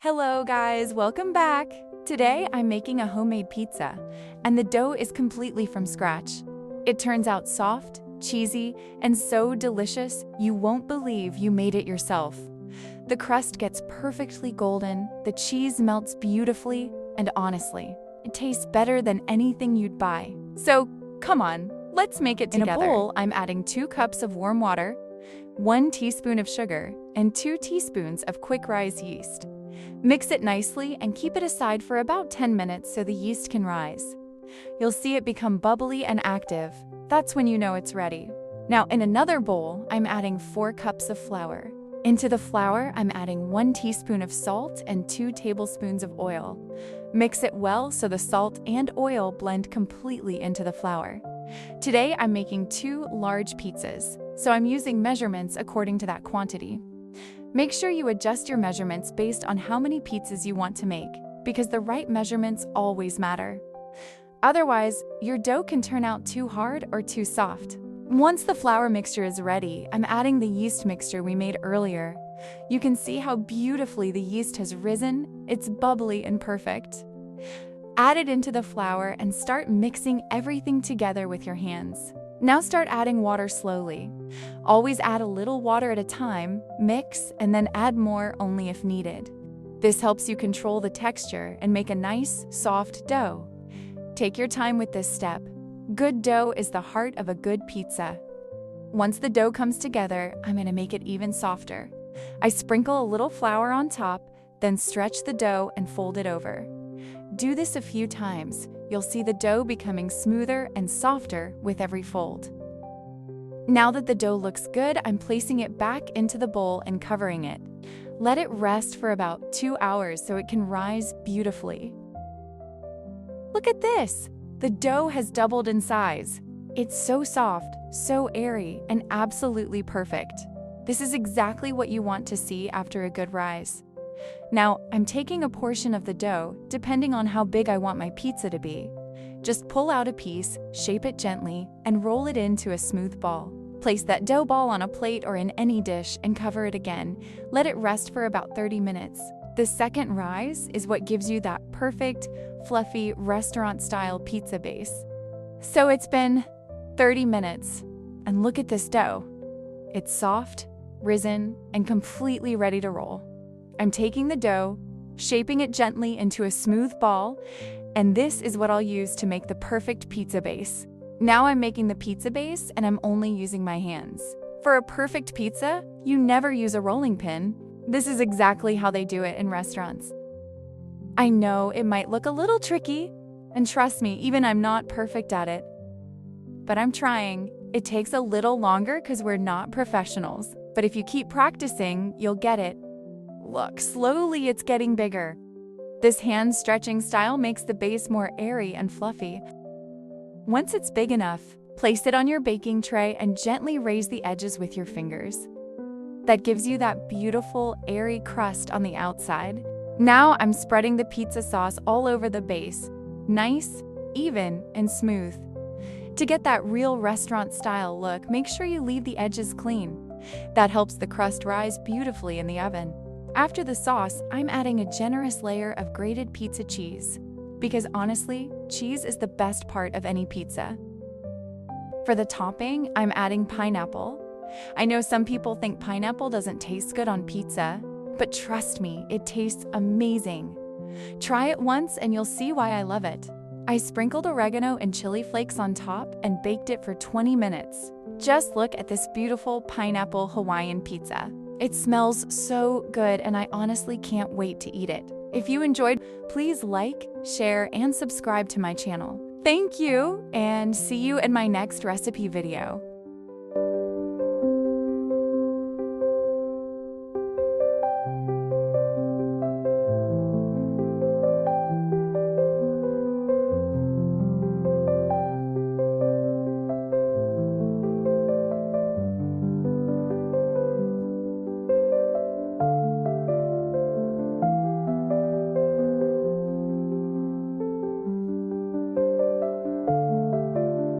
Hello guys, welcome back! Today I'm making a homemade pizza, and the dough is completely from scratch. It turns out soft, cheesy, and so delicious you won't believe you made it yourself. The crust gets perfectly golden, the cheese melts beautifully, and honestly, it tastes better than anything you'd buy. So come on, let's make it together. In a bowl, I'm adding 2 cups of warm water, 1 teaspoon of sugar, and 2 teaspoons of quick rise yeast. Mix it nicely and keep it aside for about 10 minutes so the yeast can rise. You'll see it become bubbly and active. That's when you know it's ready. Now in another bowl, I'm adding 4 cups of flour. Into the flour, I'm adding 1 teaspoon of salt and 2 tablespoons of oil. Mix it well so the salt and oil blend completely into the flour. Today I'm making 2 large pizzas, so I'm using measurements according to that quantity. Make sure you adjust your measurements based on how many pizzas you want to make, because the right measurements always matter. Otherwise, your dough can turn out too hard or too soft. Once the flour mixture is ready, I'm adding the yeast mixture we made earlier. You can see how beautifully the yeast has risen. It's bubbly and perfect. Add it into the flour and start mixing everything together with your hands. Now start adding water slowly. Always add a little water at a time, mix, and then add more only if needed. This helps you control the texture and make a nice, soft dough. Take your time with this step. Good dough is the heart of a good pizza. Once the dough comes together, I'm going to make it even softer. I sprinkle a little flour on top, then stretch the dough and fold it over. Do this a few times. You'll see the dough becoming smoother and softer with every fold. Now that the dough looks good, I'm placing it back into the bowl and covering it. Let it rest for about 2 hours so it can rise beautifully. Look at this! The dough has doubled in size. It's so soft, so airy, and absolutely perfect. This is exactly what you want to see after a good rise. Now, I'm taking a portion of the dough, depending on how big I want my pizza to be. Just pull out a piece, shape it gently, and roll it into a smooth ball. Place that dough ball on a plate or in any dish and cover it again. Let it rest for about 30 minutes. The second rise is what gives you that perfect, fluffy, restaurant-style pizza base. So it's been 30 minutes, and look at this dough. It's soft, risen, and completely ready to roll. I'm taking the dough, shaping it gently into a smooth ball, and this is what I'll use to make the perfect pizza base. Now I'm making the pizza base and I'm only using my hands. For a perfect pizza, you never use a rolling pin. This is exactly how they do it in restaurants. I know it might look a little tricky, and trust me, even I'm not perfect at it. But I'm trying. It takes a little longer because we're not professionals, but if you keep practicing, you'll get it. Look, slowly it's getting bigger. This hand-stretching style makes the base more airy and fluffy. Once it's big enough, place it on your baking tray and gently raise the edges with your fingers. That gives you that beautiful, airy crust on the outside. Now I'm spreading the pizza sauce all over the base, nice, even, and smooth. To get that real restaurant-style look, make sure you leave the edges clean. That helps the crust rise beautifully in the oven. After the sauce, I'm adding a generous layer of grated pizza cheese, because honestly, cheese is the best part of any pizza. For the topping, I'm adding pineapple. I know some people think pineapple doesn't taste good on pizza, but trust me, it tastes amazing. Try it once and you'll see why I love it. I sprinkled oregano and chili flakes on top and baked it for 20 minutes. Just look at this beautiful pineapple Hawaiian pizza. It smells so good and I honestly can't wait to eat it. If you enjoyed, please like, share, and subscribe to my channel. Thank you, and see you in my next recipe video.